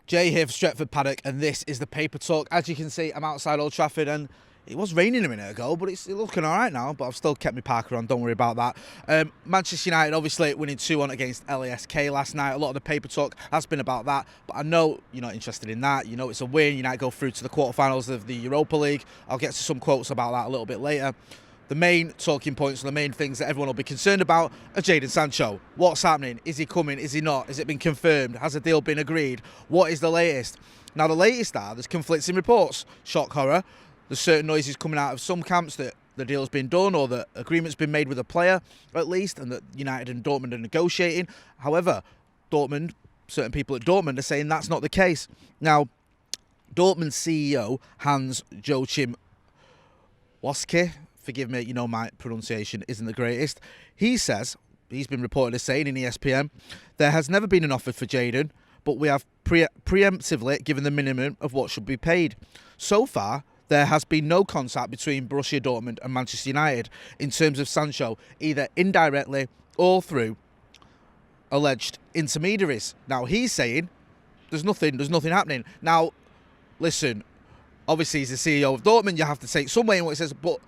Jay here for Stretford, Paddock, and this is the Paper Talk. As you can see, I'm outside Old Trafford, and it was raining a minute ago, but it's looking all right now. But I've still kept my parker on, don't worry about that. Manchester United obviously winning 2-1 against LASK last night. A lot of the Paper Talk has been about that, but I know you're not interested in that. You know it's a win. United go through to the quarterfinals of the Europa League. I'll get to some quotes about that a little bit later. The main talking points and the main things that everyone will be concerned about are Jadon Sancho. What's happening? Is he coming? Is he not? Has it been confirmed? Has a deal been agreed? What is the latest? Now, the latest are there's conflicting reports. Shock horror. There's certain noises coming out of some camps that the deal's been done or that agreement's been made with a player, at least, and that United and Dortmund are negotiating. However, certain people at Dortmund are saying that's not the case. Now, Dortmund's CEO, Hans-Joachim Watzke, forgive me, you know my pronunciation isn't the greatest. He says, he's been reported as saying in ESPN, there has never been an offer for Jadon, but we have preemptively given the minimum of what should be paid. So far, there has been no contact between Borussia Dortmund and Manchester United in terms of Sancho, either indirectly or through alleged intermediaries. Now, he's saying there's nothing happening. Now, listen, obviously he's the CEO of Dortmund, you have to take some weight in what he says, but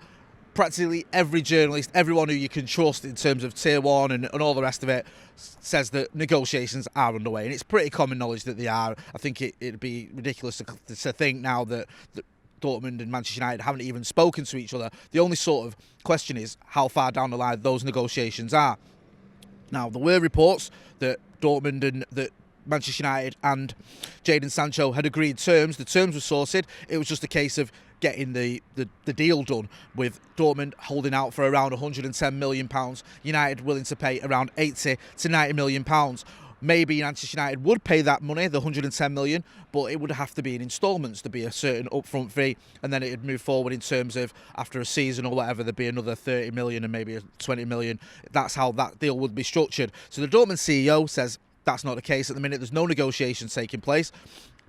practically every journalist, everyone who you can trust in terms of Tier 1 and all the rest of it, says that negotiations are underway. And it's pretty common knowledge that they are. I think it'd be ridiculous to think now that Dortmund and Manchester United haven't even spoken to each other. The only sort of question is how far down the line those negotiations are. Now, there were reports that Dortmund and that Manchester United and Jadon Sancho had agreed terms. The terms were sorted. It was just a case of getting the deal done, with Dortmund holding out for around £110 million, United willing to pay around £80 to £90 million. Maybe Manchester United would pay that money, the £110 million, but it would have to be in instalments. There'd be a certain upfront fee, and then it'd move forward in terms of after a season or whatever, there'd be another £30 million and maybe £20 million. That's how that deal would be structured. So the Dortmund CEO says that's not the case at the minute. There's no negotiations taking place.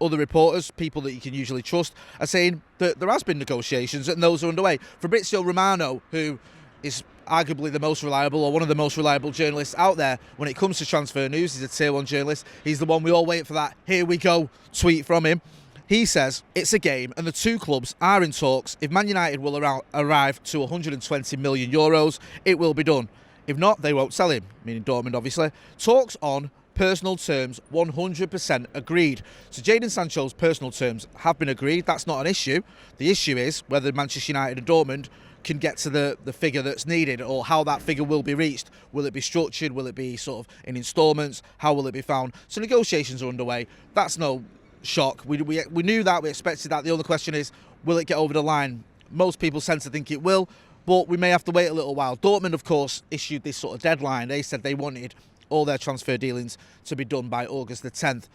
Other reporters, people that you can usually trust, are saying that there has been negotiations and those are underway. Fabrizio Romano, who is arguably the most reliable or one of the most reliable journalists out there when it comes to transfer news, he's a Tier 1 journalist. He's the one we all wait for that "here we go" tweet from him. He says it's a game and the two clubs are in talks. If Man United will arrive to €120 million, it will be done. If not, they won't sell him, meaning Dortmund obviously. Talks on personal terms 100% agreed. So Jadon Sancho's personal terms have been agreed. That's not an issue. The issue is whether Manchester United and Dortmund can get to the figure that's needed, or how that figure will be reached. Will it be structured? Will it be sort of in instalments? How will it be found? So negotiations are underway. That's no shock. We knew that. We expected that. The only question is, will it get over the line? Most people tend to think it will, but we may have to wait a little while. Dortmund, of course, issued this sort of deadline. They said they wanted all their transfer dealings to be done by August the 10th.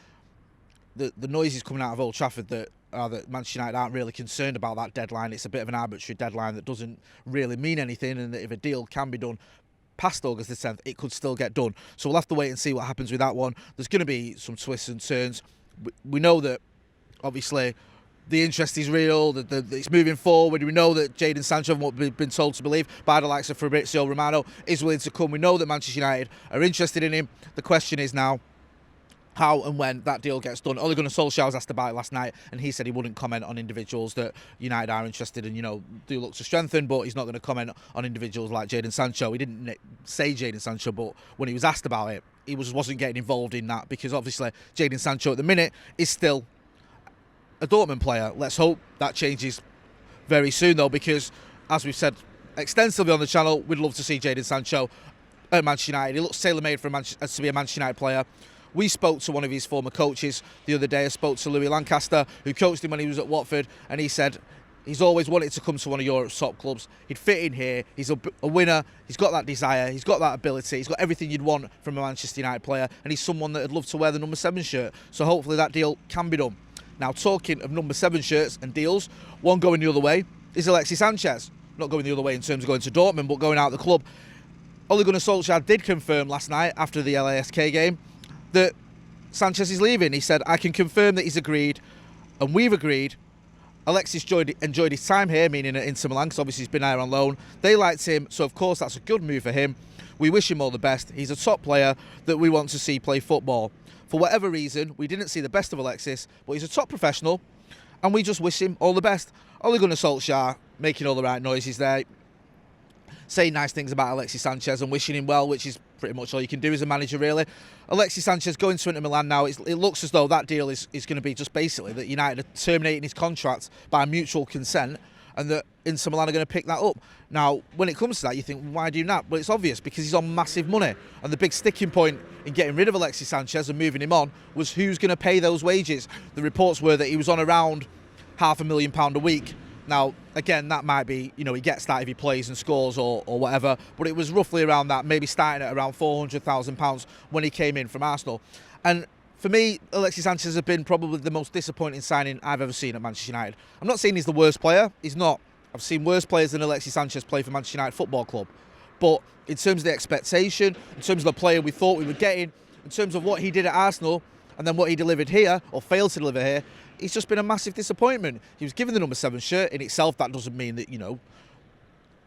The noises coming out of Old Trafford that Manchester United aren't really concerned about that deadline. It's a bit of an arbitrary deadline that doesn't really mean anything, and that if a deal can be done past August the 10th, it could still get done. So we'll have to wait and see what happens with that one. There's going to be some twists and turns. We know that, obviously, the interest is real, that it's moving forward. We know that Jadon Sancho, what we've been told to believe by the likes of Fabrizio Romano, is willing to come. We know that Manchester United are interested in him. The question is now how and when that deal gets done. Ole Gunnar Solskjaer was asked about it last night, and he said he wouldn't comment on individuals that United are interested in, do look to strengthen, but he's not going to comment on individuals like Jadon Sancho. He didn't say Jadon Sancho, but when he was asked about it, he wasn't getting involved in that, because obviously Jadon Sancho at the minute is still a Dortmund player. Let's hope that changes very soon, though, because as we've said extensively on the channel, we'd love to see Jadon Sancho at Manchester United. He looks tailor-made to be a Manchester United player. We spoke to one of his former coaches the other day. I spoke to Louis Lancaster, who coached him when he was at Watford, and he said he's always wanted to come to one of Europe's top clubs. He'd fit in here. He's a winner. He's got that desire. He's got that ability. He's got everything you'd want from a Manchester United player, and he's someone that would love to wear the number 7 shirt. So hopefully that deal can be done. Now, talking of number 7 shirts and deals, one going the other way is Alexis Sanchez. Not going the other way in terms of going to Dortmund, but going out of the club. Ole Gunnar Solskjaer did confirm last night after the LASK game that Sanchez is leaving. He said, I can confirm that he's agreed, and we've agreed. Alexis enjoyed his time here, meaning at Inter Milan, because obviously he's been there on loan. They liked him, so of course that's a good move for him. We wish him all the best. He's a top player that we want to see play football. for whatever reason, we didn't see the best of Alexis, but he's a top professional, and we just wish him all the best. Ole Gunnar Solskjaer making all the right noises there, saying nice things about Alexis Sanchez and wishing him well, which is pretty much all you can do as a manager, really. Alexis Sanchez going to Inter Milan now, it looks as though that deal is going to be just basically that United are terminating his contract by mutual consent, and that Inter Milan are going to pick that up. Now, when it comes to that, you think, why do that? Well, it's obvious, because he's on massive money. And the big sticking point in getting rid of Alexis Sanchez and moving him on was who's going to pay those wages. The reports were that he was on around £500,000 a week. Now, again, that might be, he gets that if he plays and scores or whatever, but it was roughly around that, maybe starting at around £400,000 when he came in from Arsenal. And for me, Alexis Sanchez has been probably the most disappointing signing I've ever seen at Manchester United. I'm not saying he's the worst player. He's not. I've seen worse players than Alexis Sanchez play for Manchester United Football Club. But in terms of the expectation, in terms of the player we thought we were getting, in terms of what he did at Arsenal, and then what he delivered here, or failed to deliver here, he's just been a massive disappointment. He was given the number 7 shirt. In itself, that doesn't mean that,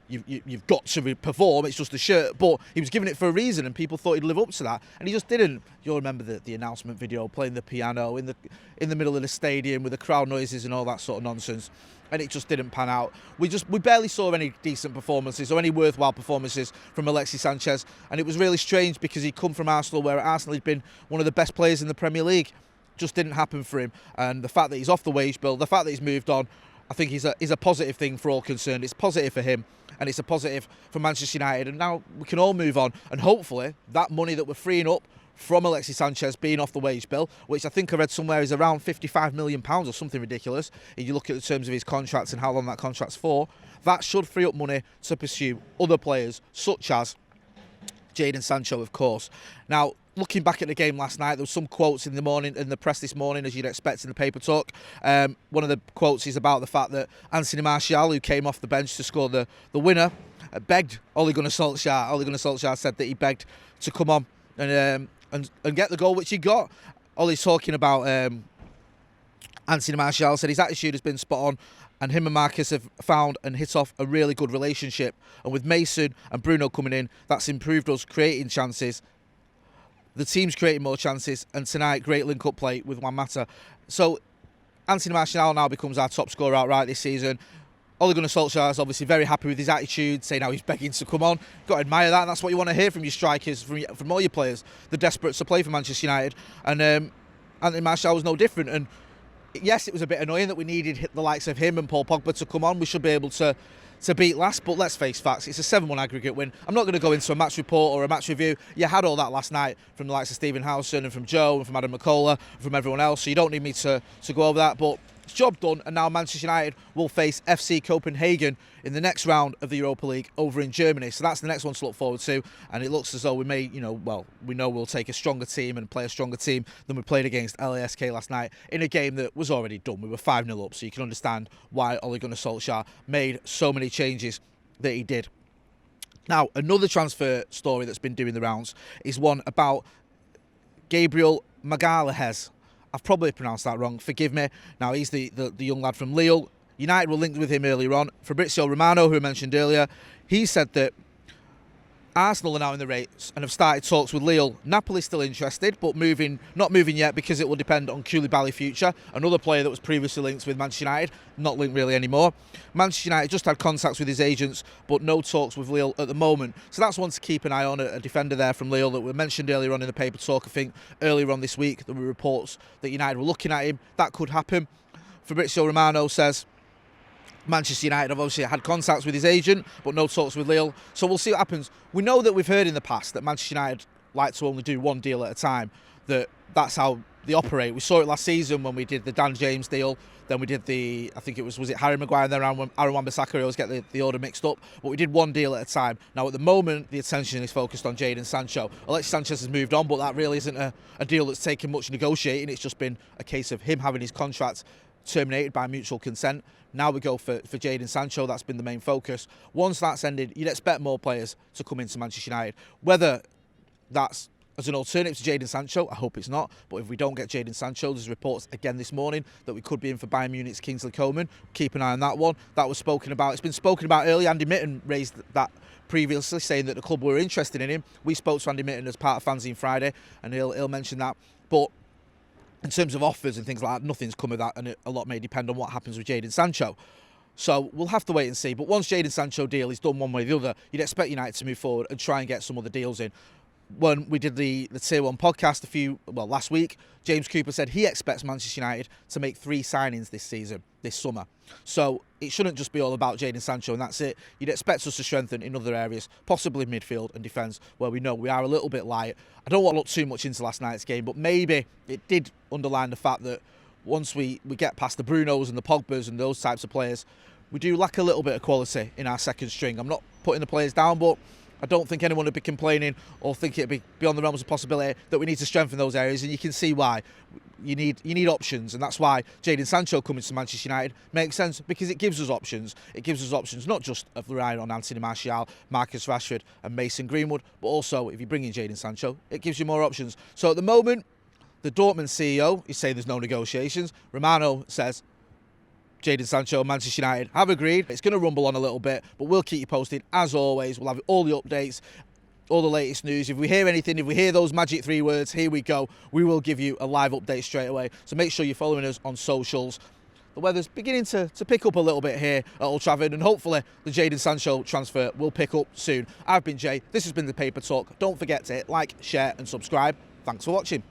you've got to perform, it's just a shirt, but he was given it for a reason, and people thought he'd live up to that, and he just didn't. You'll remember the announcement video, playing the piano in the middle of the stadium with the crowd noises and all that sort of nonsense, and it just didn't pan out. We barely saw any decent performances or any worthwhile performances from Alexis Sanchez, and it was really strange because he'd come from Arsenal, where at Arsenal he'd been one of the best players in the Premier League. Just didn't happen for him, and the fact that he's off the wage bill, the fact that he's moved on, I think is a positive thing for all concerned. It's positive for him, and it's a positive for Manchester United, and now we can all move on, and hopefully that money that we're freeing up from Alexis Sanchez being off the wage bill, which I think I read somewhere is around £55 million or something ridiculous, if you look at the terms of his contracts and how long that contract's for, that should free up money to pursue other players, such as Jadon Sancho, of course. Now, looking back at the game last night, there was some quotes in the press this morning, as you'd expect in the paper talk. One of the quotes is about the fact that Anthony Martial, who came off the bench to score the winner, begged Ole Gunnar Solskjaer. Ole Gunnar Solskjaer said that he begged to come on and get the goal, which he got. Ole's talking about Anthony Martial, said his attitude has been spot on, and him and Marcus have found and hit off a really good relationship. And with Mason and Bruno coming in, that's improved us creating chances. The team's creating more chances, and tonight, great link-up play with Juan Mata. So, Anthony Martial now becomes our top scorer outright this season. Ole Gunnar Solskjaer is obviously very happy with his attitude, saying how he's begging to come on. Got to admire that, and that's what you want to hear from your strikers, from all your players. They're desperate to play for Manchester United, and Anthony Martial was no different. And yes, it was a bit annoying that we needed the likes of him and Paul Pogba to come on. We should be able to beat last, but let's face facts, it's a 7-1 aggregate win. I'm not going to go into a match report or a match review. You had all that last night from the likes of Stephen Howson and from Joe and from Adam McCullough and from everyone else, so you don't need me to go over that, but it's job done, and now Manchester United will face FC Copenhagen in the next round of the Europa League over in Germany, so that's the next one to look forward to, and it looks as though we may, we know we'll take a stronger team and play a stronger team than we played against LASK last night in a game that was already done. We were 5-0 up, so you can understand why Ole Gunnar Solskjaer made so many changes that he did. Now, another transfer story that's been doing the rounds is one about Gabriel Magalhaes. I've probably pronounced that wrong, forgive me. Now, he's the young lad from Lille. United were linked with him earlier on. Fabrizio Romano, who I mentioned earlier, he said that Arsenal are now in the race and have started talks with Lille. Napoli's still interested, but not moving yet because it will depend on Koulibaly's future, another player that was previously linked with Manchester United, not linked really anymore. Manchester United just had contacts with his agents, but no talks with Lille at the moment. So that's one to keep an eye on, a defender there from Lille that we mentioned earlier on in the paper talk. I think earlier on this week there were reports that United were looking at him. That could happen. Fabrizio Romano says Manchester United have obviously had contacts with his agent, but no talks with Lille. So we'll see what happens. We know that we've heard in the past that Manchester United like to only do one deal at a time. That's how they operate. We saw it last season when we did the Dan James deal. Then we did I think it was it Harry Maguire and then Aaron Wan-Bissaka? I always get the order mixed up. But we did one deal at a time. Now, at the moment, the attention is focused on Jadon Sancho. Alexis Sanchez has moved on, but that really isn't a deal that's taken much negotiating. It's just been a case of him having his contract terminated by mutual consent. Now we go for Jadon Sancho. That's been the main focus. Once that's ended, you'd expect more players to come into Manchester United. Whether that's as an alternative to Jadon Sancho, I hope it's not. But if we don't get Jadon Sancho, there's reports again this morning that we could be in for Bayern Munich's Kingsley Coman. Keep an eye on that one. That was spoken about. It's been spoken about early. Andy Mitten raised that previously, saying that the club were interested in him. We spoke to Andy Mitten as part of Fanzine Friday, and he'll mention that. But in terms of offers and things like that, nothing's come of that, and a lot may depend on what happens with Jadon Sancho. So we'll have to wait and see. But once Jadon Sancho deal is done one way or the other, you'd expect United to move forward and try and get some other deals in. When we did the Tier 1 podcast last week, James Cooper said he expects Manchester United to make 3 signings this summer. So it shouldn't just be all about Jadon Sancho and that's it. You'd expect us to strengthen in other areas, possibly midfield and defence, where we know we are a little bit light. I don't want to look too much into last night's game, but maybe it did underline the fact that once we get past the Brunos and the Pogbas and those types of players, we do lack a little bit of quality in our second string. I'm not putting the players down, but I don't think anyone would be complaining or think it'd be beyond the realms of possibility that we need to strengthen those areas, and you can see why. You need options, and that's why Jadon Sancho coming to Manchester United makes sense, because it gives us options. It gives us options not just of relying on Anthony Martial, Marcus Rashford and Mason Greenwood, but also if you bring in Jadon Sancho, it gives you more options. So at the moment, the Dortmund CEO is saying there's no negotiations. Romano says Jadon Sancho and Manchester United have agreed. It's going to rumble on a little bit, but we'll keep you posted. As always, we'll have all the updates, all the latest news. If we hear anything, if we hear those magic 3 words, here we go, we will give you a live update straight away. So make sure you're following us on socials. The weather's beginning to pick up a little bit here at Old Trafford, and hopefully the Jadon Sancho transfer will pick up soon. I've been Jay. This has been The Paper Talk. Don't forget to hit like, share and subscribe. Thanks for watching.